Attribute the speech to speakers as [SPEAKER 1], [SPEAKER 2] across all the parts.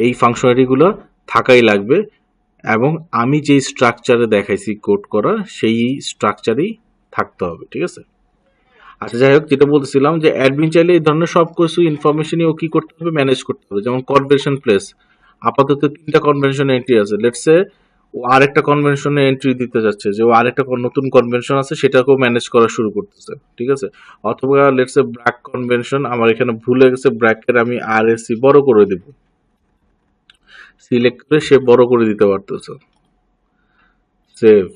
[SPEAKER 1] এই ফাংশনালিটিগুলো থাকাই লাগবে, এবং আমি যেই স্ট্রাকচারে দেখাইছি কোড করা সেই স্ট্রাকচারেই থাকতে হবে। ঠিক আছে, আচ্ছা যাই হোক, যেটা বলতেছিলাম যে অ্যাডমিন চাইলে এই ধরনের সব কিছু ইনফরমেশনই ও কি করতে হবে, ম্যানেজ করতে হবে। যেমন কনভেনশন প্লেস, আপাতত 3টা কনভেনশন এন্ট্রি আছে। লেটস সে ও আরেকটা কনভেনশনে এন্ট্রি দিতে যাচ্ছে, যে ও আরেকটা নতুন কনভেনশন আছে সেটাকেও ম্যানেজ করা শুরু করতেছে। ঠিক আছে, অথবা লেটস সে ব্র্যাক কনভেনশন, আমার এখানে ভুলে গেছে, ব্র্যাকের আমি আরএসসি বড় করে দেব, সিলেক্ট করে সে বড় করে দিতে পারতেছে। সেভ।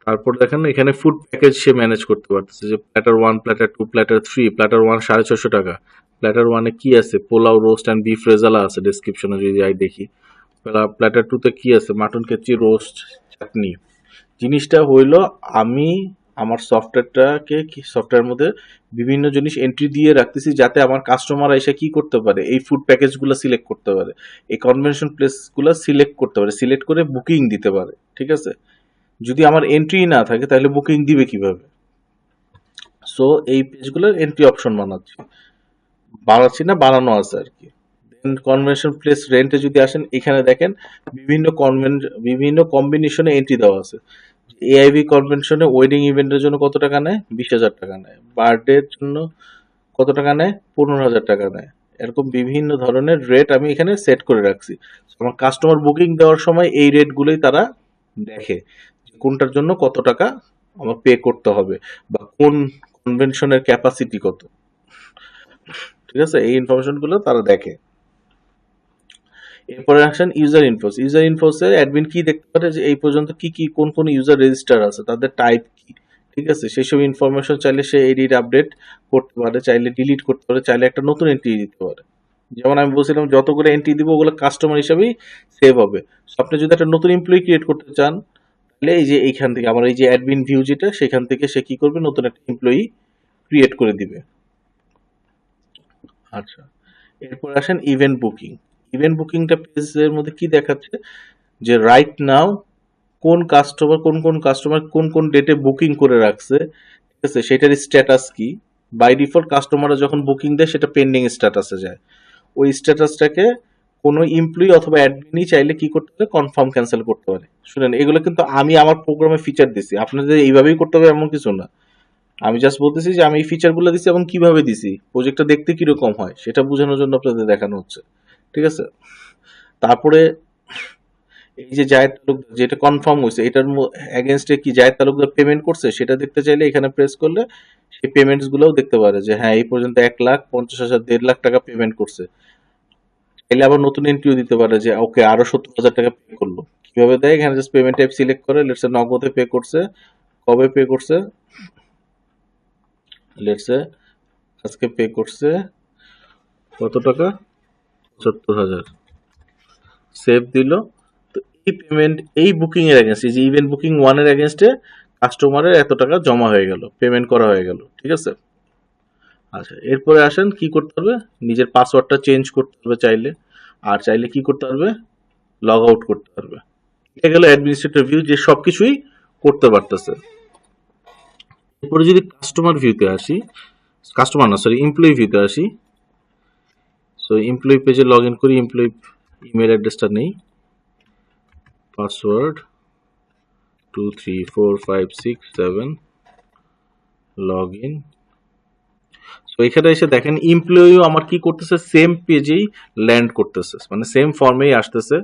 [SPEAKER 1] তারপর দেখেন এখানে ফুড প্যাকেজ সে ম্যানেজ করতে পারতেছে, যে প্ল্যাটার 1, প্ল্যাটার 2, প্ল্যাটার 3। প্ল্যাটার 1 650 টাকা। প্ল্যাটার 1-এ কি আছে, pulao, roast and beef rezala আছে ডেসক্রিপশনে যদি যাই দেখি। প্ল্যাটার 2-তে কি আছে, মাটন কেচি, রোস্ট, চাটনি। জিনিসটা হইল আমি আমার সফটওয়্যার মধ্যে বিভিন্ন জিনিস এন্ট্রি দিয়ে রাখতেছি, যাতে আমার কাস্টমার এসে কি করতে পারে, এই ফুড প্যাকেজগুলো সিলেক্ট করতে পারে, এই কনভেনশন প্লেসগুলো সিলেক্ট করতে পারে, সিলেক্ট করে বুকিং দিতে পারে। ঠিক আছে, যদি আমার এন্ট্রি না থাকে তাহলে বুকিং দিবে কিভাবে? সো এই পেজগুলোর এন্ট্রি অপশন বানাচ্ছি না, বানানো আছে আর কি। দেন কনভেনশন প্লেস রেন্টে যদি আসেন, এখানে দেখেন বিভিন্ন কম্বিনেশনে এন্ট্রি দেওয়া আছে। এআইভি কনভেনশনে ওয়েডিং ইভেন্টের জন্য কত টাকা নেয়, 20,000 টাকা নেয়। বার্থডের জন্য কত টাকা নেয়, 15,000 টাকা নেয়। এরকম বিভিন্ন ধরনের রেট আমি এখানে সেট করে রাখছি। আমার কাস্টমার বুকিং দেওয়ার সময় এই রেটগুলোই তারা দেখে, কোনটার জন্য কত টাকা আমার পে করতে হবে, বা কোন কনভেনশনের ক্যাপাসিটি কত। ঠিক আছে, এই ইনফরমেশনগুলো তারা দেখে। এরপরে আসেন ইউজার ইনফোস। ইউজার ইনফোসে অ্যাডমিন কি দেখতে পারে, যে এই পর্যন্ত কোন ইউজার রেজিস্টার আছে, তাদের টাইপ কি। ঠিক আছে, সেসব ইনফরমেশন চাইলে সে এডিট আপডেট করতে পারে, চাইলে ডিলিট করতে পারে, চাইলে একটা নতুন এন্ট্রি দিতে পারে। যেমন আমি বলছিলাম, যতগুলো এন্ট্রি দিব ওগুলো কাস্টমার হিসাবেই সেভ হবে। আপনি যদি একটা নতুন এমপ্লয়ি ক্রিয়েট করতে চান, তাহলে এই যে এইখান থেকে আমার এই যে অ্যাডমিন ভিউ যেটা, সেখান থেকে সে কি করবে, নতুন একটা এমপ্লয়ি ক্রিয়েট করে দিবে। আচ্ছা, এরপর আসেন ইভেন্ট বুকিং। ইভেন্ট বুকিংটা পেজের মধ্যে কি দেখাচ্ছে, যে রাইট নাও কোন কোন ডেটে বুকিং করে রাখছে। ঠিক আছে, সেটার স্ট্যাটাস কি। বাই ডিফল্ট কাস্টমাররা যখন বুকিং দেয় সেটা পেন্ডিং স্ট্যাটাসে যায়। ওই স্ট্যাটাসটাকে কোনো এমপ্লয়ি অথবা অ্যাডমিনই চাইলে কি করতে পারে, কনফার্ম ক্যান্সেল করতে পারে। শুনেন, এগুলো কিন্তু আমি আমার প্রোগ্রামে ফিচার দিছি, আপনাদের এইভাবেই করতে হবে এমন কিছু না। আমি জাস্ট বলতেছি যে আমি এই ফিচারগুলো দিছি এবং কিভাবে দিছি, প্রজেক্টটা দেখতে কিরকম হয় সেটা বোঝানোর জন্য আপনাদের দেখানো হচ্ছে। ঠিক আছে, তারপরে এই যে জায়েদ তালুকদার যেটা কনফার্ম হয়েছে, এটার এগেনস্টে কি জায়েদ তালুকদার পেমেন্ট করছে সেটা দেখতে চাইলে এখানে প্রেস করলে সেই পেমেন্টস গুলোও দেখতে পারে, যে হ্যাঁ এই পর্যন্ত 1,50,000, 1.5 লাখ টাকা পেমেন্ট করছে। চাইলে আবার নতুন এন্ট্রিও দিতে পারে, যে ওকে আরো 70,000 টাকা পে করলো। কিভাবে দেয়, এখানে জাস্ট পেমেন্ট টাইপ সিলেক্ট করে, লেটস সে নগদে পে করছে, কবে পে করছে, লেটস সে আজকে পে করছে কত টাকা, 75,000। সেভ দিল। তো এই পেমেন্ট, এই বুকিং এর এগেনস্টে, যে ইভেন্ট বুকিং 1 এর এগেনস্টে কাস্টমারের এত টাকা জমা হয়ে গেল, পেমেন্ট করা হয়ে গেল। ঠিক আছে, আচ্ছা এরপরে আসেন কি করতে হবে, নিজের পাসওয়ার্ডটা চেঞ্জ করতে হবে চাইলে, আর চাইলে কি করতে পারবে, লগ আউট করতে পারবে। এটা গেল অ্যাডমিনিস্ট্রেটর ভিউ, যে সবকিছুই করতে পারতেছে। এরপরে যদি কাস্টমার ভিউতে আসি, কাস্টমার না সরি এমপ্লয়ি ভিউতে আসি। সো এমপ্লয়ি পেজে লগ ইন করি, এমপ্লয়ি ইমেল অ্যাড্রেসটা নেই, পাসওয়ার্ড 23456 লগ ইন। তো এখানে এসে দেখেন এমপ্লয়িও আমার কি করতেছে, সেম পেজেই ল্যান্ড করতেছে, মানে সেম ফর্মেই আসতেছে।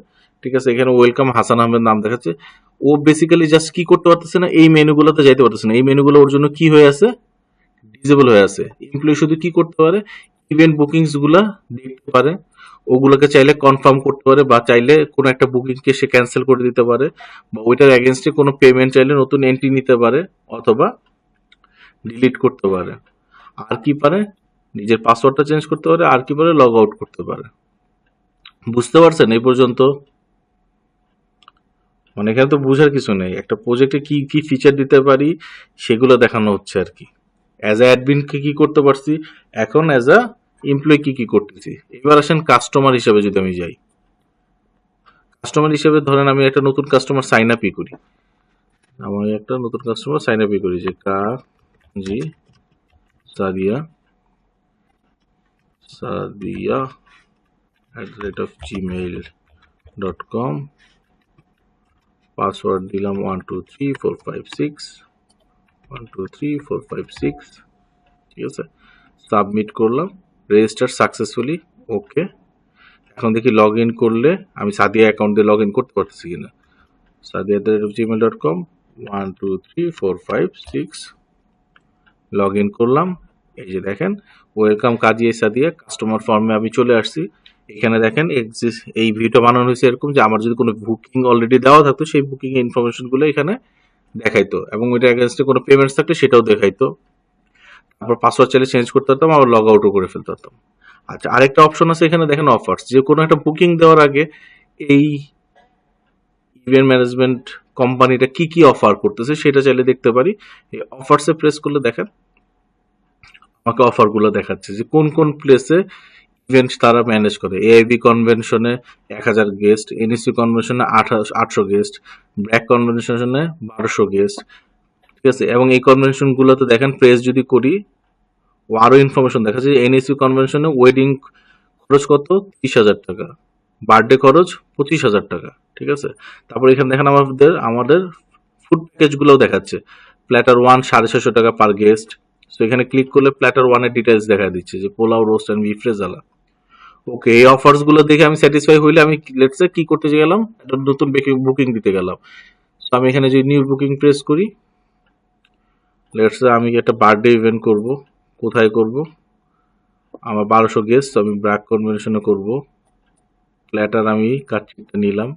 [SPEAKER 1] ঠিক আছে, এখানে ওয়েলকাম হাসান আহমেদ নাম দেখাচ্ছে। ও বেসিক্যালি জাস্ট কি করতে পারতেছে না, এই মেনুগুলোতে যাইতে পারতেছে না। এই মেনুগুলো ওর জন্য কি হয়ে আছে, ডিসেবল হয়ে আছে। এমপ্লয়ি শুধু কি করতে পারে, ইভেন্ট বুকিংস গুলা দেখতে পারে, ওগুলোকে চাইলে কনফার্ম করতে পারে, বা চাইলে কোনো একটা বুকিং কে সে ক্যান্সেল করে দিতে পারে, বা ওইটার এগেনস্টে কোনো পেমেন্ট চাইলে নতুন এন্ট্রি নিতে পারে, অথবা ডিলিট করতে পারে। আর কি পারে, নিজের পাসওয়ার্ডটা চেঞ্জ করতে পারে, আর কি পারে, লগ আউট করতে পারে। বুঝতে পারছেন এই পর্যন্ত? মানে এখানে তো বুঝার কিছু নেই, একটা প্রজেক্টে কি কি ফিচার দিতে পারি সেগুলো দেখানো হচ্ছে আর কি। অ্যাজ আ অ্যাডমিনকে কি করতে পারছি, এখন অ্যাজ আ এমপ্লয়ি কি কি করতেছি। এবার আসেন কাস্টমার হিসেবে যদি আমি যাই, কাস্টমার হিসেবে ধরেন আমি একটা নতুন কাস্টমার সাইন আপই করি, আমার একটা নতুন কাস্টমার সাইন আপই করি, যে জি সাদিয়া sadia@gmail.com, পাসওয়ার্ড দিলাম 123456 123456, ঠিক আছে। সাবমিট করলাম, রেজিস্টার সাকসেসফুলি, ওকে। এখন দেখি লগ ইন করলে আমি সাদিয়া অ্যাকাউন্ট দিয়ে লগ ইন করতে পারতেছি কিনা। sadia@gmail.com 123456, লগ ইন করলাম। এই যে দেখেন, ওয়েলকাম কাজী সাদিয়া, কাস্টমার ফর্মে আমি চলে আসছি। এখানে দেখেন এই ভিডিওটা বানানো হয়েছে এরকম যে আমার যদি কোনো বুকিং অলরেডি দেওয়া থাকতো সেই বুকিং ইনফরমেশনগুলো এখানে দেখাইতো, এবং ওইটা এগেনস্টে কোনো পেমেন্টস থাকলে সেটাও দেখাইতো। তারপর পাসওয়ার্ড চাইলে চেঞ্জ করতে পারতাম, আবার লগ আউটও করে ফেলতে পারতাম। আচ্ছা, আরেকটা অপশন আছে এখানে দেখেন, অফার্স। যে কোনো একটা বুকিং দেওয়ার আগে এই ইভেন্ট ম্যানেজমেন্ট কোম্পানিটা কি কি অফার করতেছে সেটা চাইলে দেখতে পারি। এই অফার্সে প্রেস করলে দেখেন আমাকে অফারগুলো দেখাচ্ছে যে কোন কোন প্লেসে ইভেন্ট তারা ম্যানেজ করে। এআইবি কনভেনশনে 1000 গেস্ট, এনইসি কনভেনশনে 800 গেস্ট, ব্র্যাক কনভেনশনে 1200 গেস্ট, ঠিক আছে। এবং এই কনভেনশনগুলোতে দেখেন প্রেস যদি করি ও আরও ইনফরমেশন দেখাচ্ছে যে এনইসি কনভেনশনে ওয়েডিং খরচ কত, 30,000 টাকা, বার্থডে খরচ 25,000 টাকা, ঠিক আছে। তারপর এখানে দেখেন আমাদের ফুড প্যাকেজগুলোও দেখাচ্ছে। প্ল্যাটার 1 650 টাকা পার গেস্ট। সো এখানে ক্লিক করলে প্ল্যাটার 1 এর ডিটেলস দেখা দিচ্ছে যে পোলাও, রোস্ট অ্যান্ড বিফ রেজালা। ওকে, এই অফার্সগুলো দেখে আমি স্যাটিসফাই হইলে আমি লেটস সে কি করতে গেলাম, একটা নতুন বুকিং দিতে গেলাম। সো আমি এখানে যদি নিউ বুকিং প্রেস করি, লেটস সে আমি একটা বার্থডে ইভেন্ট করব। কোথায় করব, আমার 1200 গেস্ট, আমি ব্র্যাক কনভেনশনে করব। প্ল্যাটার আমি কাটচিটটা নিলাম।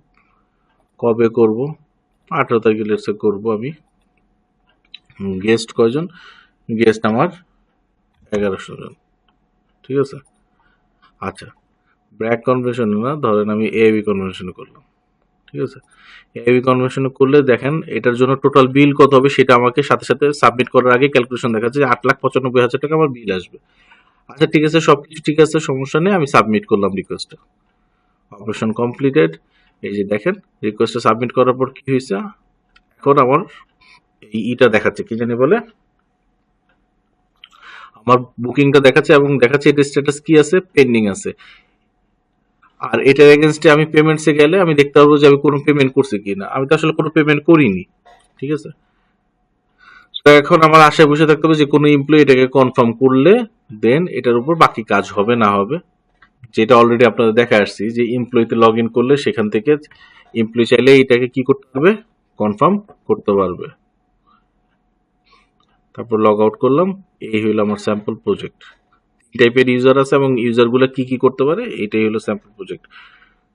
[SPEAKER 1] কবে করব, 18 তারিখে লেটস সে করব আমি। গেস্ট কয়জন, গেস্ট আমার 1100 জন, ঠিক আছে। আচ্ছা, ব্র্যাক কনভেনশনে না, ধরেন আমি এআইবি কনভেনশনে করলাম, ঠিক আছে। এআইবি কনভেনশনে করলে দেখেন এটার জন্য টোটাল বিল কত হবে সেটা আমাকে সাথে সাথে সাবমিট করার আগে ক্যালকুলেশন দেখাচ্ছে যে 8,95,000 টাকা আমার বিল আসবে। আচ্ছা ঠিক আছে, সবকিছু ঠিক আছে, সমস্যা নেই, আমি সাবমিট করলাম রিকোয়েস্টটা। Operation completed. এই যে দেখেন রিকোয়েস্টটা সাবমিট করার পর কি হয়েছে, এখন আমার ইটা দেখাচ্ছে, কি জানি বলে, আমার বুকিংটা দেখাচ্ছে এবং দেখাচ্ছে এটা স্ট্যাটাস কি আছে, পেন্ডিং আছে। আর এটার এগেনস্টে আমি পেমেন্টসে গেলে আমি দেখতে পারবো যে আমি কোনো পেমেন্ট করছি কিনা। আমি তো আসলে কোনো পেমেন্ট করিনি, ঠিক আছে। তো এখন আমার আশায় বসে থাকতে হবে যে কোনো এমপ্লয়ি এটাকে কনফার্ম করলে দেন এটার উপর বাকি কাজ হবে না হবে, যেটা অলরেডি আপনাদের দেখা আসছি যে এমপ্লয়িতে লগ ইন করলে সেখান থেকে এমপ্লয়ি চাইলে এটাকে কি করতে পারবে, কনফার্ম করতে পারবে। তারপর লগ আউট করলাম। এই হইলো আমার স্যাম্পল প্রজেক্ট। এই টাইপের ইউজার আছে এবং ইউজারগুলো কি কি করতে পারে, এটাই হলো স্যাম্পল প্রজেক্ট।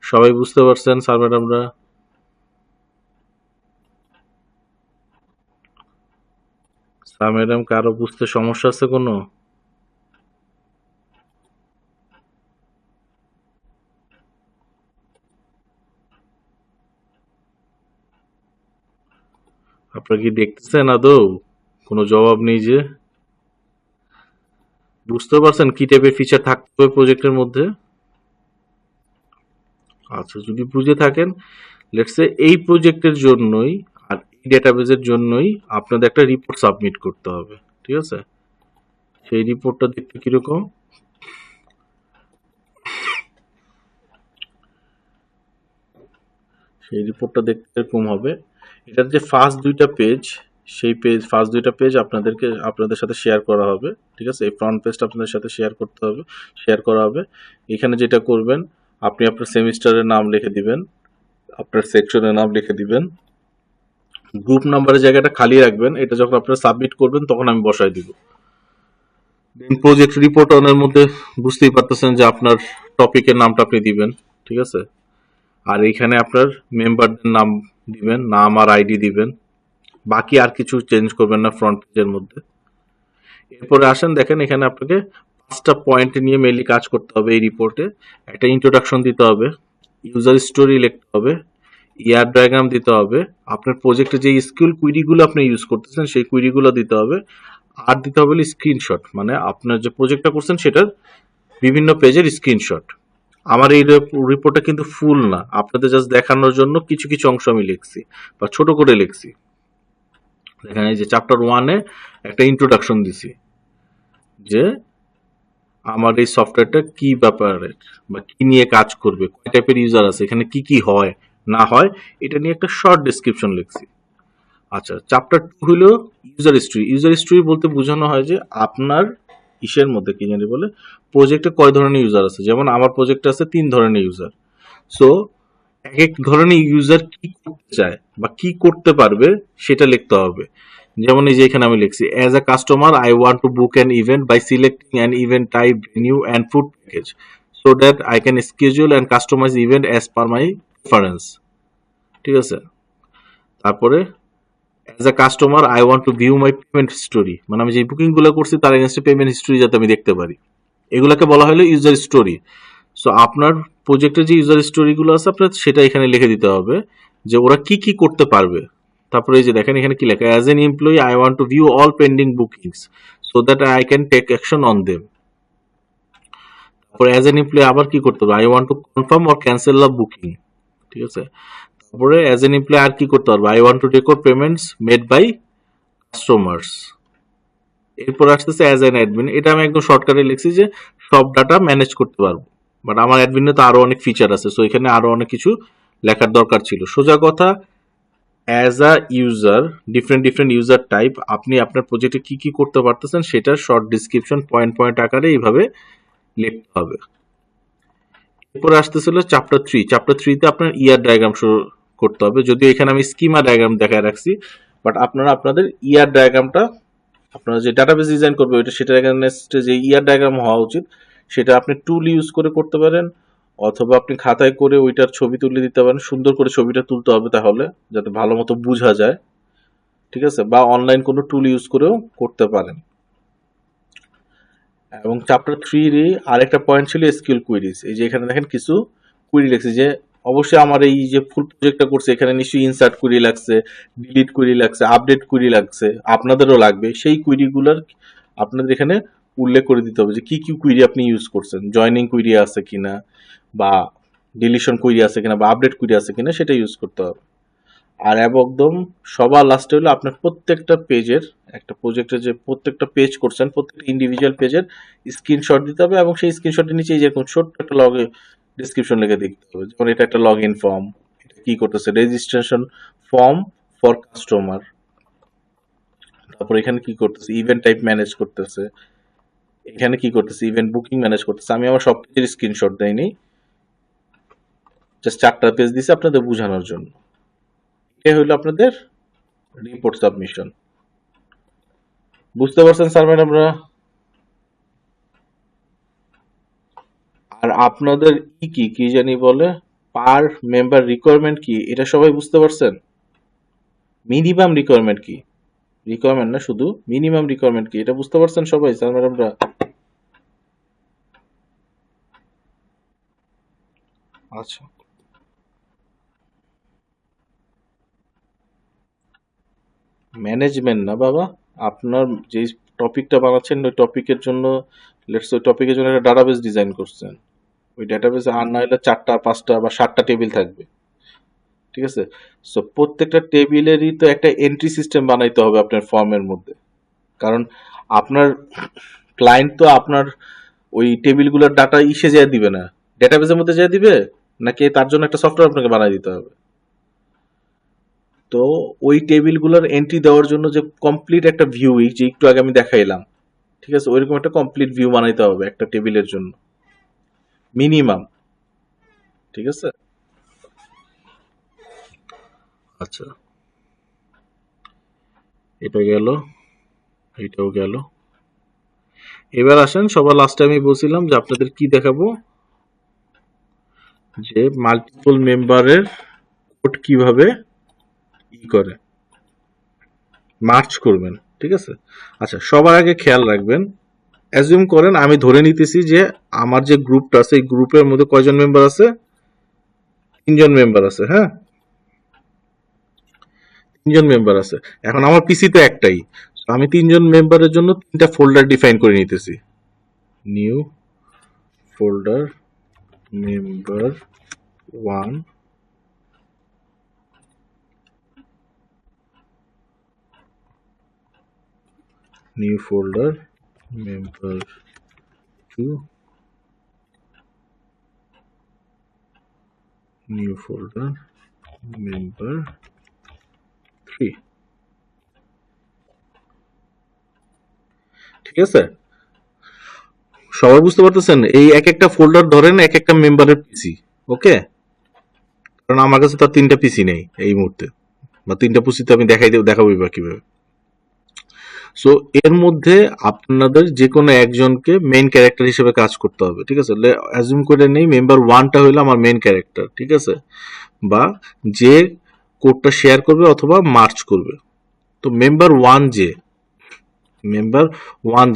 [SPEAKER 1] সবাই বুঝতে পারছেন স্যার ম্যাডামরা? স্যার ম্যাডাম কারো বুঝতে সমস্যা আছে কোনো? আপনারা কি দেখতেছেন আদৌ? কোনো জবাব নেই যে। বুঝতে পারছেন কি টাইপের ফিচার থাকতে হবে প্রজেক্টের মধ্যে? আচ্ছা, যদি বুঝে থাকেন, লেটস সে এই প্রজেক্টের জন্যই আর এই ডেটাবেজের জন্যই আপনাদের একটা রিপোর্ট সাবমিট করতে হবে, ঠিক আছে। সেই রিপোর্টটা দেখতে কিরকম, সেই রিপোর্টটা দেখতে এরকম হবে। এটার যে ফার্স্ট দুইটা পেজ, সেই ফার্স্ট দুইটা পেজ আপনাদের সাথে শেয়ার করা হবে, ঠিক আছে। এই ফ্রন্ট পেজটা আপনাদের সাথে শেয়ার করা হবে। এখানে যেটা করবেন, আপনি আপনার সেমিস্টারের নাম লিখে দিবেন, আপনার সেকশনের নাম লিখে দিবেন, গ্রুপ নাম্বারের জায়গাটা খালি রাখবেন। এটা যখন আপনারা সাবমিট করবেন তখন আমি বসাই দিব। দেন প্রজেক্ট রিপোর্ট অনের মধ্যে বুঝতেই পারতেছেন যে আপনার টপিকের নামটা আপনি দিবেন, ঠিক আছে। আর এইখানে আপনার মেম্বারদের নাম দিবেন, নাম আর আইডি দিবেন। বাকি আর কিছু চেঞ্জ করবেন না ফ্রন্ট পেজের মধ্যে। এরপরে আসেন, দেখেন এখানে আপনাকে 5টা পয়েন্ট নিয়ে মেইনলি কাজ করতে হবে এই রিপোর্টে। একটা ইন্ট্রোডাকশন দিতে হবে, ইউজার স্টোরি লিখতে হবে, ইয়ার ডায়াগ্রাম দিতে হবে, আপনার প্রজেক্টে যে স্কিল কুইরিগুলো আপনি ইউজ করতেছেন সেই কুইরিগুলো দিতে হবে, আর দিতে হবে স্ক্রিনশট, মানে আপনার যে প্রজেক্টটা করছেন সেটার বিভিন্ন পেজের স্ক্রিনশট। আমার এই রিপোর্টটা কিন্তু ফুল না, আপনাদের জাস্ট দেখানোর জন্য কিছু কিছু অংশ আমি লিখছি বা ছোট করে লিখছি। দেখেন এই যে চ্যাপ্টার 1-এ একটা ইন্ট্রোডাকশন দিছি যে আমার এই সফটওয়্যারটা কি ব্যাপারের বা কি নিয়ে কাজ করবে, কয় টাইপের ইউজার আছে, এখানে কি কি হয় না হয়, এটা নিয়ে একটা শর্ট ডেসক্রিপশন লিখছি। আচ্ছা, চ্যাপ্টার 2 হলো ইউজার হিস্ট্রি। ইউজার হিস্ট্রি বলতে বোঝানো হয় যে আপনার ইসের মধ্যে কি জানি বলে, প্রজেক্টে কয় ধরনের ইউজার আছে। যেমন আমার প্রজেক্টে আছে 3 ধরনের ইউজার। সো এক এক ধরনের ইউজার কি করতে চায় বা কি করতে পারবে সেটা লিখতে হবে। যেমন এই যে এখানে আমি লিখছি, as a customer I want to book an event by selecting an event type, venue and food package so that I can schedule and customise event as per my preference. ঠিক আছে। তারপরে as a customer I want to view my payment history, মানে আমি যে booking গুলো করছি তার এগেনস্টে পেমেন্ট হিস্টোরি যাতে আমি দেখতে পারি, এগুলাকে বলা হলো ইউজার স্টোরি। সো আপনার প্রজেক্টের যে ইউজার স্টোরি গুলো আছে আপনার সেটা এখানে লিখে দিতে হবে যে ওরা কি কি করতে পারবে। তারপরে এই যে দেখেন এখানে কি লেখা, as an employee I want to view all pending bookings so that I can take action on them. তারপরে অ্যাজ এন এমপ্লয়ি আবার কি করতে হবে, I want to confirm or cancel the booking. ঠিক আছে। তারপরে অ্যাজ এন এমপ্লয়ি আর কি করতে পারবে, I want to record payments made by customers. এরপর আসতেছে অ্যাজ অ্যান অ্যাডমিন, এটা আমি একদম শর্টকাটে লিখছি যে সব ডাটা ম্যানেজ করতে পারবো। বাট আমার অ্যাডমিনে তো আরো অনেক ফিচার আছে, সো এখানে আরো অনেক কিছু লেখার দরকার ছিল। সোজা কথা, as a user, different different user type, আপনি আপনার প্রজেক্টে কি কি করতে পারতেছেন সেটার শর্ট ডিসক্রিপশন পয়েন্ট পয়েন্ট আকারে এইভাবে লিখতে হবে। এরপর আসতেছিল চ্যাপ্টার 3। চ্যাপ্টার 3 তে আপনার ইয়ার ডায়াগ্রাম শুরু করতে হবে, যদিও এখানে আমি স্কিমা ডায়াগ্রাম দেখায় রাখছি, বাট আপনারা আপনাদের ইয়ার ডায়াগ্রামটা, আপনারা যে ডাটাবেস ডিজাইন করবে ওইটা সেটার এগেনস্টে যে ইয়ার ডায়াগ্রাম হওয়া উচিত সেটা আপনি টুল ইউজ করে করতে পারেন, অথবা আপনি খাতায় করে ওইটার ছবি তুলে দিতে পারেন। সুন্দর করে ছবিটা তুলতে হবে তাহলে, যাতে ভালো মতো বোঝা যায়। ঠিক আছে, বা অনলাইন কোনো টুল ইউজ করেও করতে পারেন। এবং চ্যাপ্টার 3 এর আরেকটা পয়েন্ট ছিল এসকিউএল কুইরিজ। এই যে এখানে দেখেন কিছু কুইরি লিখছি, যে অবশ্যই আমার এই যে ফুল প্রজেক্টটা করছে এখানে নিশ্চয়ই ইনসার্ট কুইরি লাগছে, ডিলিট কুইরি লাগছে, আপডেট কুইরি লাগছে, আপনাদেরও লাগবে। সেই কুইরিগুলোর আপনাদের এখানে উল্লেখ করে দিতে হবে যে কি কি কুইরি আপনি ইউজ করছেন, জয়নিং কুইরি আছে কিনা, বা ডিলিশন কুইরি আছে কিনা, বা আপডেট কুইরি আছে কিনা, সেটা ইউজ করতে হবে। আর একদম সবার লাস্টে হলো আপনার প্রত্যেকটা পেজের, একটা প্রজেক্টের যে প্রত্যেকটা পেজ করছেন প্রত্যেকটা ইন্ডিভিজুয়াল পেজের স্ক্রিনশট দিতে হবে, এবং সেই স্ক্রিনশটের নিচে যেরকম ছোট্ট একটা লগ ডিসক্রিপশন লিখে দিতে হবে। যেমন এটা একটা লগ ইন ফর্ম, এটা কি করতেছে, রেজিস্ট্রেশন ফর্ম ফর কাস্টমার। তারপর এখানে কি করতেছে, ইভেন্ট টাইপ ম্যানেজ করতেছে, এখানে কি করতেছে, ইভেন্ট বুকিং ম্যানেজ করতেছে। আমি আমার সব পেজের স্ক্রিনশট দেইনি, জাস্ট 4টা পেজ দিছি আপনাদের বোঝানোর জন্য। এটা হলো আপনাদের রিপোর্ট সাবমিশন। বুঝতে পারছেন স্যার ম্যাডামরা? আর আপনাদের কি কি জানি বলে, পার মেম্বার রিকোয়ারমেন্ট কি, এটা সবাই বুঝতে পারছেন? মিনিমাম রিকোয়ারমেন্ট কি, রিকোয়ারমেন্ট না শুধু, মিনিমাম রিকোয়ারমেন্ট কি এটা বুঝতে পারছেন সবাই স্যার ম্যাডামরা? আচ্ছা, ম্যানেজমেন্ট না বাবা, আপনার যে টপিকটা বানাচ্ছেন ওই টপিকের জন্য, লেটস ওই টপিকের জন্য একটা ডাটাবেস ডিজাইন করছেন, ওই ডাটাবেসে আর না হলে 4টা 5টা বা 7টা টেবিল থাকবে। ঠিক আছে। সো প্রত্যেকটা টেবিলেরই তো একটা এন্ট্রি সিস্টেম বানাইতে হবে আপনার ফর্মের মধ্যে। কারণ আপনার ক্লায়েন্ট তো আপনার ওই টেবিলগুলোর ডাটা ইসে যেয়ে দিবে না, ডেটাবেসের মধ্যে যেয়ে দিবে, নাকি তার জন্য একটা সফটওয়্যার আপনাকে বানাই দিতে হবে। তো ওই টেবিলগুলোর এন্ট্রি দেওয়ার জন্য যে কমপ্লিট একটা ভিউ, যে একটু আগে আমি দেখাইলাম, ঠিক আছে, ওইরকম একটা কমপ্লিট ভিউ বানাইতে হবে একটা টেবিলের জন্য, মিনিমাম। ঠিক আছে। আচ্ছা, এটা গেল, এটাও গেল। এবার আসেন, সবার লাস্টে আমি বলছিলাম যে আপনাদের কি দেখাবো, যে মাল্টিপল মেম্বারের কোড কিভাবে করে মার্চ করবেন। ঠিক আছে। আচ্ছা, সবার আগে খেয়াল রাখবেন, অ্যাজিউম করেন আমি ধরে নিতেছি যে আমার যে গ্রুপটা আছে এই গ্রুপের মধ্যে কয়জন মেম্বার আছে, 3জন মেম্বার আছে। হ্যাঁ, 3জন মেম্বার আছে। এখন আমার পিসি তো একটাই, তো আমি 3জন মেম্বারের জন্য 3টা ফোল্ডার ডিফাইন করে নিতেছি। New folder member 1, new folder member two, new folder, member 3। ঠিক আছে, সবাই বুঝতে পারতেছেন? এই এক একটা ফোল্ডার ধরেন এক একটা মেম্বারের পিসি। ওকে, কারণ আমার কাছে তো 3টা পিসি নেই এই মুহূর্তে, বা 3টা পিসিতে আমি দেখাবো বা কিভাবে। সো এর মধ্যে আপনাদের যে কোনো একজনকে মেইন ক্যারেক্টার হিসেবে কাজ করতে হবে। ঠিক আছে, অ্যাজুম করে নেই মেম্বার 1টা হইলো আমার মেইন ক্যারেক্টার। ঠিক আছে, বা যে কোডটা শেয়ার করবে অথবা মার্চ করবে। তো মেম্বার 1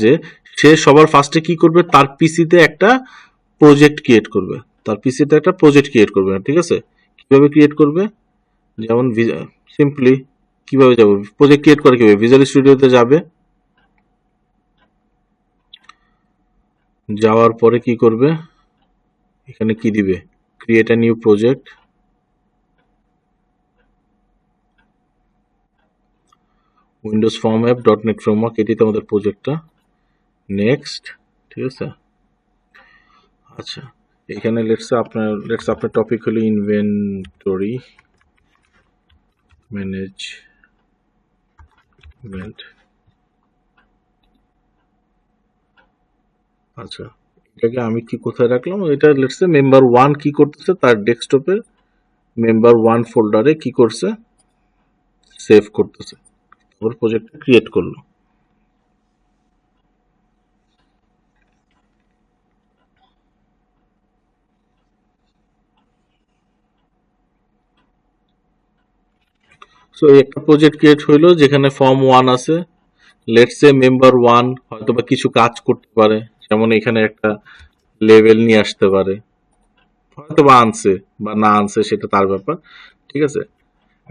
[SPEAKER 1] যে সে সবার ফার্স্টে কি করবে, তার পিসিতে একটা প্রজেক্ট ক্রিয়েট করবে। ঠিক আছে, কিভাবে ক্রিয়েট করবে? যেমন সিম্পলি কিভাবে যাবো, প্রজেক্ট ক্রিয়েট করে কিভাবে, ভিজুয়াল স্টুডিওতে যাবে, যাওয়ার পরে কি করবে, এখানে কি দিবে, create a new project, Windows form app .NET framework, এটিতে আমাদের প্রজেক্টটা। নেক্সট। ঠিক আছে, আচ্ছা, এখানে লেটস আপনার টপিক হলো ইনভেন্টরি ম্যানেজমেন্ট। আচ্ছা, এটাকে আমি কি কোথায় রাখলাম, এটা লেটস মেম্বার 1 কি করতেছে, তার ডেস্কটপের মেম্বার 1 ফোল্ডারে কি করছে, সেভ করতেছে, ওর প্রজেক্ট ক্রিয়েট করলো। সো একটা প্রজেক্ট ক্রিয়েট হইলো যেখানে ফর্ম 1 আছে। লেটস সে মেম্বার 1 হয়তো বা কিছু কাজ করতে পারে, যেমন এখানে একটা লেভেল নিয়ে আসতে পারে, হয়তো বা আনছে বা না আনছে সেটা তার ব্যাপার। ঠিক আছে,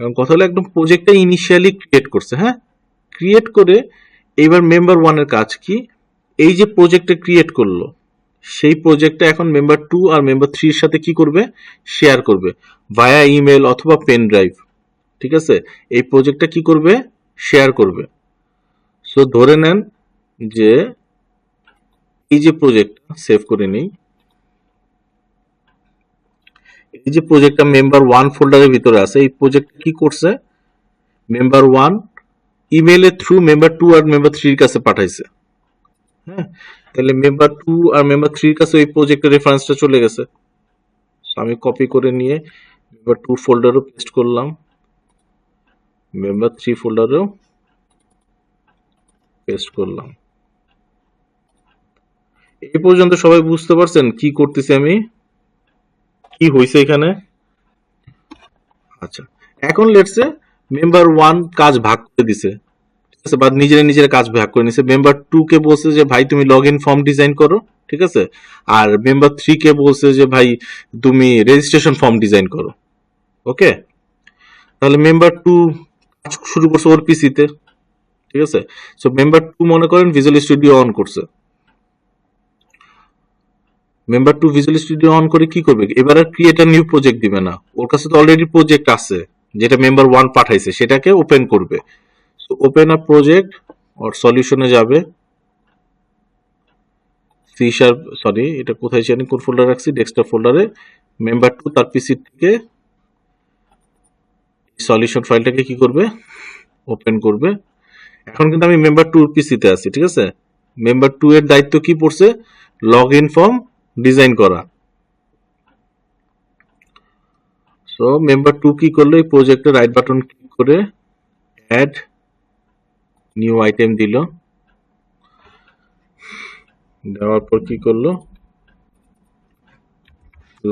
[SPEAKER 1] এখন কথা হলো একদম প্রজেক্টটা ইনিশিয়ালি ক্রিয়েট করছে। হ্যাঁ, ক্রিয়েট করে এইবার মেম্বার 1 এর কাজ কি, এই যে প্রজেক্টটা ক্রিয়েট করলো সেই প্রজেক্টটা এখন মেম্বার 2 আর মেম্বার 3 এর সাথে কি করবে, শেয়ার করবে ভায়া ইমেল অথবা পেন ড্রাইভ। ঠিক আছে, এই প্রজেক্টটা কি করবে, শেয়ার করবে। সো ধরে নেন যে এই যে প্রজেক্টটা সেভ করে নেই, এই যে প্রজেক্টটা মেম্বার 1 ফোল্ডারের ভিতরে আছে, এই প্রজেক্ট কি করছে, মেম্বার 1 ইমেলের থ্রু মেম্বার 2 আর মেম্বার 3 এর কাছে পাঠাইছে। হ্যাঁ, তাহলে মেম্বার 2 আর মেম্বার 3 এর কাছে এই প্রজেক্টের রেফারেন্সটা চলে গেছে। আমি কপি করে নিয়ে মেম্বার 2 ফোল্ডারও পেস্ট করলাম, মেম্বার 3 ফোল্ডারেও পেস্ট করলাম। এই পর্যন্ত সবাই বুঝতে পারছেন কি করতেছি আমি, কি হয়েছে এখানে? আচ্ছা, এখন লেটসে মেম্বার 1 কাজ ভাগ করে দিছে, ঠিক আছে, বা নিজের কাজ ভাগ করে নিছে। মেম্বার 2 কে বলছে যে ভাই তুমি লগ ইন ফর্ম ডিজাইন করো। ঠিক আছে, আর মেম্বার 3 কে বলছে যে ভাই তুমি রেজিস্ট্রেশন ফর্ম ডিজাইন করো। ওকে, তাহলে মেম্বার 2 কাজ শুরু করছে ওর পিসিতে। ঠিক আছে, সো মেম্বার 2 মনে করেন ভিজুয়াল স্টুডিও অন করছে। মেম্বার 2 ভিজুয়াল স্টুডিও অন করে কি করবে, এবার আর ক্রিয়েট আ নিউ প্রজেক্ট দিবে না, ওর কাছে তো অলরেডি প্রজেক্ট আছে যেটা মেম্বার 1 পাঠাইছে, সেটাকে ওপেন করবে। সো ওপেন আ প্রজেক্ট ওর সলিউশনে যাবে, সি শার্প, সরি এটা কোথায় জানি কোন ফোল্ডার রাখছি, ডেস্কটপ ফোল্ডারে। মেম্বার 2 তার পিসি থেকে সলিউশন ফাইলটাকে কি করবে, ওপেন করবে। এখন কিন্তু আমি মেম্বার 2 পিসিতে আছি। ঠিক আছে, মেম্বার 2 এর দায়িত্ব কি পড়ছে, লগ ইন ফর্ম ডিজাইন করা। সো মেম্বার 2 কি করলো, এই প্রজেক্টে রাইট বাটন ক্লিক করে অ্যাড নিউ আইটেম দিল, দেওয়ার পর কি করলো,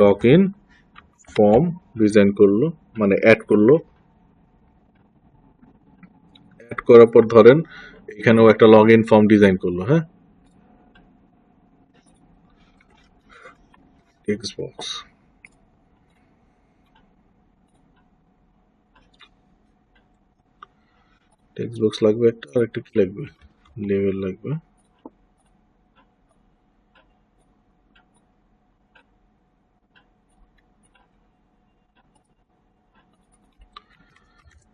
[SPEAKER 1] লগ ইন ফর্ম ডিজাইন করলো, মানে অ্যাড করলো। অ্যাড করার পর ধরেন এখানেও একটা লগ ইন ফর্ম ডিজাইন করলো। হ্যাঁ, টেক্সট বক্স, টেক্সট বক্স লাগবে একটা, আর একটা কি লাগবে, লেভেল লাগবে।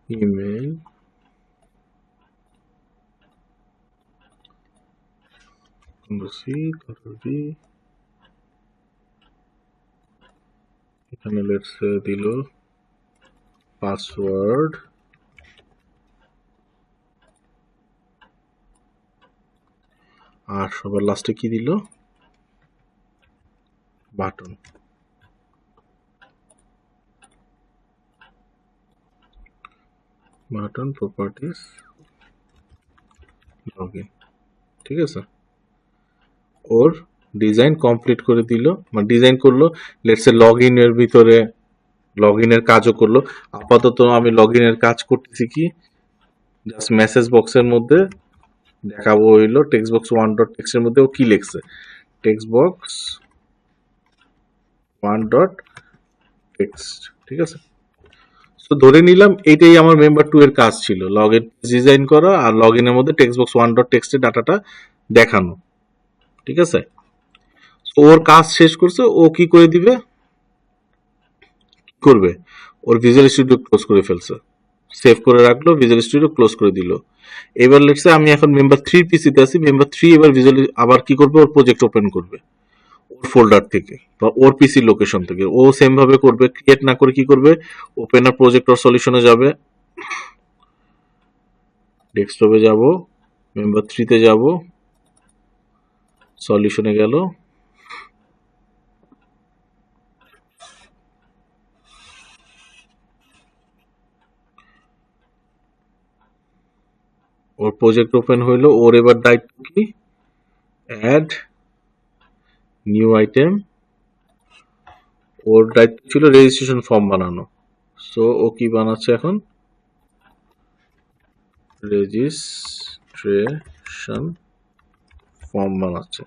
[SPEAKER 1] ইমেল সি বি, এখানে লেটস দিল পাসওয়ার্ড, আর সবার লাস্টে কি দিল, বাটন। বাটন প্রপার্টিজ লগইন, ঠিক আছে। ওর ডিজাইন কমপ্লিট করে দিল, মানে ডিজাইন করলো, লেটস সে লগইনের ভিতরে লগইনের কাজও করলো। আপাতত আমি লগইনের কাজ করতেছি কি, জাস্ট মেসেজ বক্সের মধ্যে দেখাবো হইলো টেক্সট বক্স 1.text এর মধ্যে ও কি লিখছে, টেক্সট বক্স 1.text, ঠিক আছে। তো ধরে নিলাম এইটাই আমার মেম্বার 2 এর কাজ ছিল, লগইন ডিজাইন করা আর লগইনের মধ্যে টেক্সট বক্স 1.text এর ডাটাটা দেখানো, ঠিক আছে। ওর কাজ শেষ করছে, ও কি করে দিবে, করবে ওর ভিজুয়াল স্টুডিও ক্লোজ করে ফেলছে, সেভ করে রাখলো, ভিজুয়াল স্টুডিও ক্লোজ করে দিল। এবার লেটস সে আমি এখন মেম্বার 3 পিসিতে আছি, মেম্বার 3 এবার ভিজুয়াল আবার কি করবে, ওর প্রজেক্ট ওপেন করবে ওর ফোল্ডার থেকে বা ওর পিসি লোকেশন থেকে। ও সেম ভাবে করবে, ক্রিয়েট না করে কি করবে, ওপেন আর প্রজেক্ট ওর সলিউশনে যাবে, ডেস্কটপে যাব, মেম্বার 3 তে যাব, সলিউশনে গেল, ওর প্রজেক্ট ওপেন হইলো। ওর এবার দায়িত্ব কি, অ্যাড নিউ আইটেম, ওর দায়িত্ব ছিল রেজিস্ট্রেশন ফর্ম বানানো। সো ও কি বানাচ্ছে এখন, রেজিস্ট্রেশন ফর্ম বানাচ্ছে।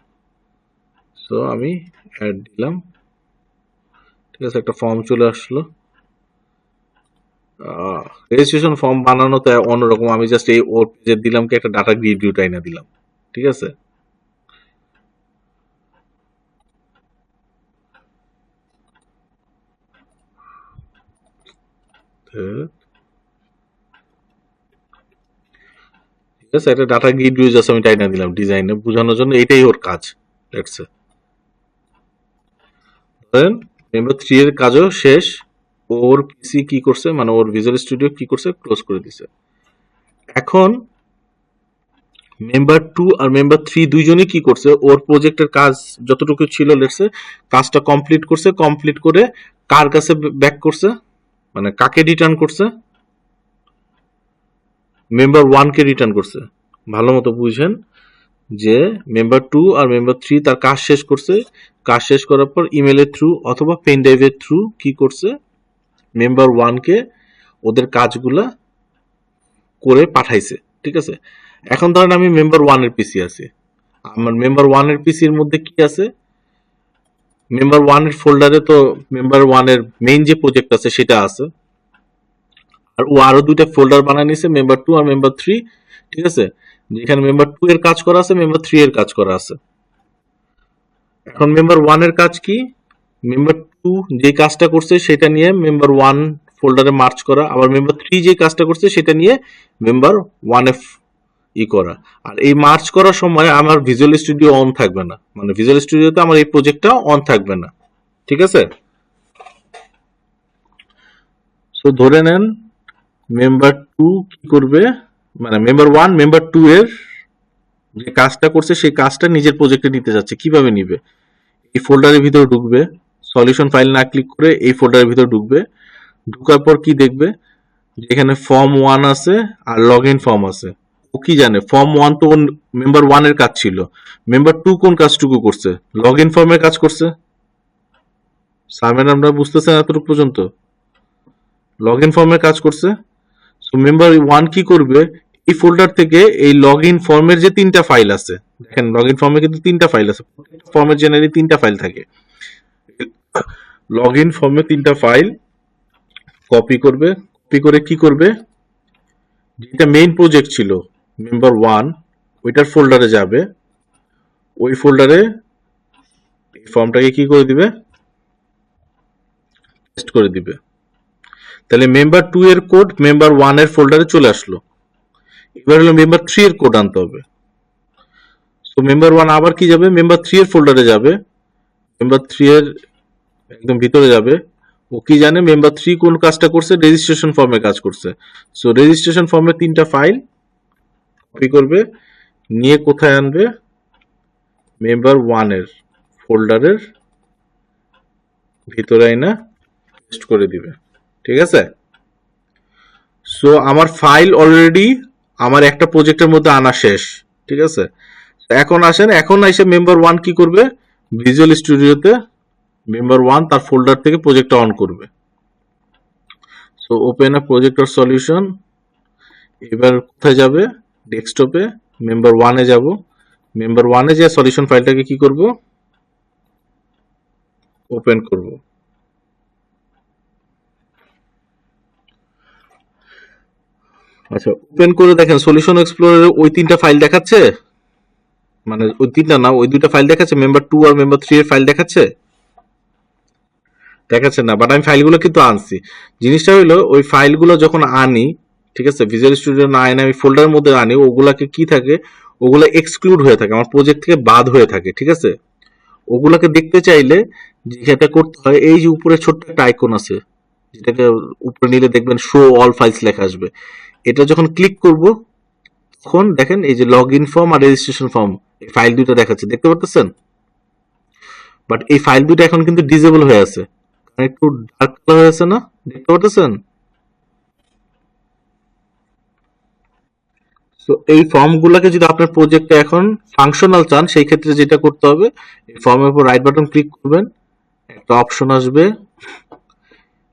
[SPEAKER 1] সো আমি অ্যাড দিলাম, ঠিক আছে, একটা ফর্ম চলে আসলো। রেজিস্ট্রেশন ফর্ম বানানো তো অন্যরকম, আমি জাস্ট এই ওর পেজে দিলাম কি একটা ডাটা গ্রিড ভিউ টাইনা দিলাম, ঠিক আছে। ঠিক আছে, একটা ডাটা গ্রিড ভিউ জাস্ট আমি টাইনা দিলাম ডিজাইনে বোঝানোর জন্য, এইটাই ওর কাজ। লেটস সে ধরেন মেম্বার 3 এর কাজও শেষ, ওর পিসি কি করছে, মানে ওর ভিজুয়াল স্টুডিও কি করছে, ক্লোজ করে দিছে। এখন মেম্বার 2 আর মেম্বার 3 দুইজনই কি করছে, ওর প্রজেক্টের কাজ যতটুকু ছিল লেটসে কাজটা কমপ্লিট করছে, কমপ্লিট করে কার কাছে ব্যাক করছে, মানে কাকে রিটার্ন করছে, মেম্বার 1 কে রিটার্ন করছে। ভালো মতো বুঝেন যে মেম্বার 2 আর মেম্বার 3 তার কাজ শেষ করছে, কাজ শেষ করার পর ইমেলের থ্রু অথবা পেন ড্রাইভের থ্রু কি করছে, মেম্বার 1 কে ওদের কাজগুলা করে পাঠাইছে, ঠিক আছে। এখন ধরেন আমি মেম্বার 1 এর পিসি আছি, আমার মেম্বার 1 এর পিসির মধ্যে কি আছে, মেম্বার 1 এর ফোল্ডারে তো মেম্বার 1 এর মেইন যে প্রজেক্ট আছে সেটা আছে, আর ও আরো দুইটা ফোল্ডার বানায় নিছে, মেম্বার 2 আর মেম্বার 3, ঠিক আছে। যেখানে মেম্বার 2 এর কাজ করা আছে, মেম্বার 3 এর কাজ করা আছে। এখন মেম্বার 1 এর কাজ কি, মেম্বার 2 যে কাজটা করছে সেটা নিয়ে মেম্বার 1 ফোল্ডারে মার্চ করা, আবার মেম্বার 3 যে কাজটা করছে সেটা নিয়ে মেম্বার 1 এ করা। আর এই মার্চ করার সময় আমার ভিজুয়াল স্টুডিও অন থাকবে না, মানে ভিজুয়াল স্টুডিওতে আমার এই প্রজেক্টটা অন থাকবে না, ঠিক আছে। সো ধরে নেন মেম্বার 2 কি করবে, মানে মেম্বার 1 মেম্বার 2 এর যে কাজটা করছে সেই কাজটা নিজের প্রজেক্টে নিতে যাচ্ছে। কিভাবে নিবে, এই ফোল্ডারের ভিতরে ঢুকবে, সলিউশন ফাইল না ক্লিক করে এই ফোল্ডারের ভিতরে ঢুকবে, ঢুকার পর কি দেখবে, যেখানে ফর্ম 1 আছে আর লগ ইন ফর্ম আছে। ও কি জানে, ফর্ম 1 তো মেম্বার 1 এর কাজ ছিল, মেম্বার 2 কোন কাজটুকু করছে, লগ ইন ফর্মের কাজ করছে। সামনে আমরা বুঝতেছেন এতটুকু পর্যন্ত, লগ ইন ফর্মের কাজ করছে। সো মেম্বার 1 কি করবে, এই ফোল্ডার থেকে এই লগ ইন ফর্মের যে 3টা ফাইল আছে, দেখেন লগ ইন ফর্মে কিন্তু 3টা ফাইল আছে, ফর্মের জেনারেলি 3টা ফাইল থাকে, লগ ইন ফর্মে 3টা ফাইল কপি করবে, কপি করে কি করবে, যেটা মেইন প্রজেক্ট ছিল মেম্বার 1 ওইটার ফোল্ডারে যাবে, ওই ফোল্ডারে এই ফর্মটাকে কি করে দিবে, পেস্ট করে দিবে। তাহলে মেম্বার 2 এর কোড মেম্বার 1 এর ফোল্ডারে চলে আসলো। এবার হলো মেম্বার 3 এর কোড আনতে হবে। তো মেম্বার 1 আবার কি যাবে, মেম্বার 3 এর ফোল্ডারে যাবে, মেম্বার 3 এর একদম ভিতরে যাবে। ও কি জানে মেম্বার 3 কোন কাজটা করছে, রেজিস্ট্রেশন ফর্মে কাজ করছে। সো রেজিস্ট্রেশন ফর্মে 3টা ফাইল কপি করবে, নিয়ে কোথায় আনবে, মেম্বার 1 এর ফোল্ডারের ভিতরে আইনা পেস্ট করে দিবে। ঠিক আছে? সো আমার ফাইল অলরেডি আমার একটা প্রজেক্টের মধ্যে আনা শেষ। ঠিক আছে? এখন আসেন, এখন এসে মেম্বার 1 কি করবে, ভিজুয়াল স্টুডিওতে মেম্বার 1 তার ফোল্ডার থেকে প্রজেক্টটা অন করবে। সো ওপেন আ প্রজেক্টর সলিউশন, এবার কোথায় যাবে, ডেস্কটপে মেম্বার 1 এ যাব, মেম্বার 1 এ যে সলিউশন ফাইলটাকে কি করব, ওপেন করব। আচ্ছা, ওপেন করে দেখেন সলিউশন এক্সপ্লোরারে ওই 3টা ফাইল দেখাচ্ছে, মানে ওই 3টা না, ওই 2টা ফাইল দেখাচ্ছে, মেম্বার 2 আর মেম্বার 3 এর ফাইল দেখাচ্ছে, দেখাচ্ছে না। বাট আমি ফাইলগুলো কিন্তু আনছি। জিনিসটা হলো ওই ফাইলগুলো যখন আনি, ঠিক আছে, ভিজুয়াল স্টুডিও না আনি, আমি ফোল্ডারের মধ্যে আনি, ওগুলাকে কি থাকে, ওগুলো এক্সক্লুড হয়ে থাকে, আমার প্রজেক্ট থেকে বাদ হয়ে থাকে। ঠিক আছে? ওগুলাকে দেখতে চাইলে যেটা করতে হয়, এই যে উপরে ছোট্ট একটা আইকন আছে, যেটাকে উপরে নিলে দেখবেন শো অল ফাইলস লেখা আসবে। এটা যখন ক্লিক করব, তখন দেখেন এই যে লগ ইন ফর্ম আর রেজিস্ট্রেশন ফর্ম, এই ফাইল দুটো দেখাচ্ছে, দেখতে পারতেছেন? বাট এই ফাইল দুটো এখন কিন্তু ডিজেবল হয়ে আছে, কারণ একটু ডার্ক কালার হয়ে আছে না, দেখতে পারতেছেন? তো এই ফর্মগুলোকে যদি আপনার প্রজেক্টে এখন ফাংশনাল চান, সেই ক্ষেত্রে যেটা করতে হবে, এই ফর্মের উপর রাইট বাটন ক্লিক করবেন, একটা অপশন আসবে,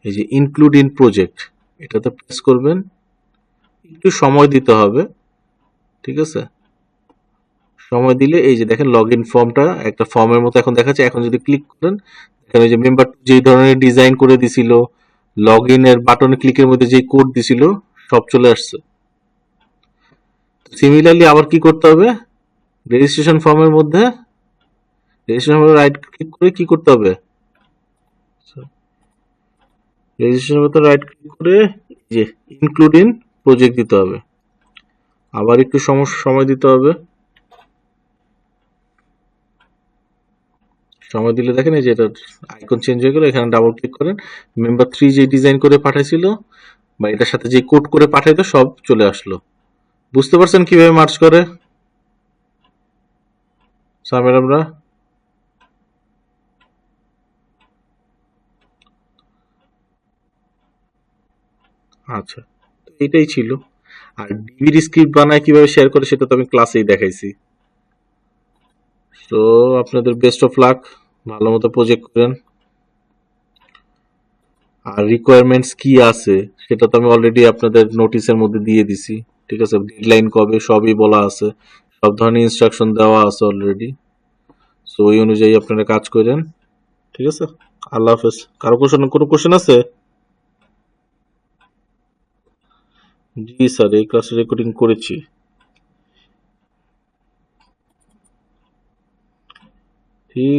[SPEAKER 1] এই যে ইনক্লুড ইন প্রজেক্ট, এটাতে প্রেস করবেন, একটু সময় দিতে হবে। ঠিক আছে? সময় দিলে এই যে দেখেন লগ ইন ফর্মটা একটা ফর্মের মতো এখন দেখাচ্ছে। এখন যদি ক্লিক করেন, দেখেন ওই যে মেম্বার যেই ধরনের ডিজাইন করে দিছিল, লগ ইনের বাটনে ক্লিকের মধ্যে যেই কোড দিছিল, সব চলে আসছে। সিমিলারলি আবার কি করতে হবে, রেজিস্ট্রেশন ফর্মের মধ্যে, রেজিস্ট্রেশন ফর্মে রাইট ক্লিক করে কি করতে হবে, রেজিস্ট্রেশনের মধ্যে রাইট ক্লিক করে যে ইনক্লুড ইন প্রজেক্ট দিতে হবে, আবার একটু সময় দিতে হবে। সময় দিলে দেখেন এই যে এটা আইকন চেঞ্জ হয়ে গেল, এখানে ডাবল ক্লিক করেন, মেম্বার 3 যে ডিজাইন করে পাঠাইছিল বা এটার সাথে যে কোড করে পাঠাইতো সব চলে আসলো। বুঝতে পারছেন কিভাবে মার্চ করে স্যার ম্যাডামরা? আচ্ছা, তো এটাই ছিল। আর ডিবির স্ক্রিপ্ট বানায় কিভাবে শেয়ার করে সেটা তো আমি ক্লাসেই দেখাইছি। তো আপনাদের বেস্ট অফ লাক, ভালো মতো প্রজেক্ট করেন। আর রিকোয়ারমেন্টস কি আছে সেটা তো আমি অলরেডি আপনাদের নোটিশের মধ্যে দিয়ে দিছি। ঠিক আছে? ডেডলাইন কবে সবই বলা আছে, সব ধরনের ইনস্ট্রাকশন দেওয়া আছে অলরেডি। সো ওই অনুযায়ী আপনারা কাজ করেন। ঠিক আছে? আল্লাহ হাফেজ। কারো কোনো কোশ্চেন আছে? জি স্যার, এই ক্লাসে রেকর্ডিং করেছি।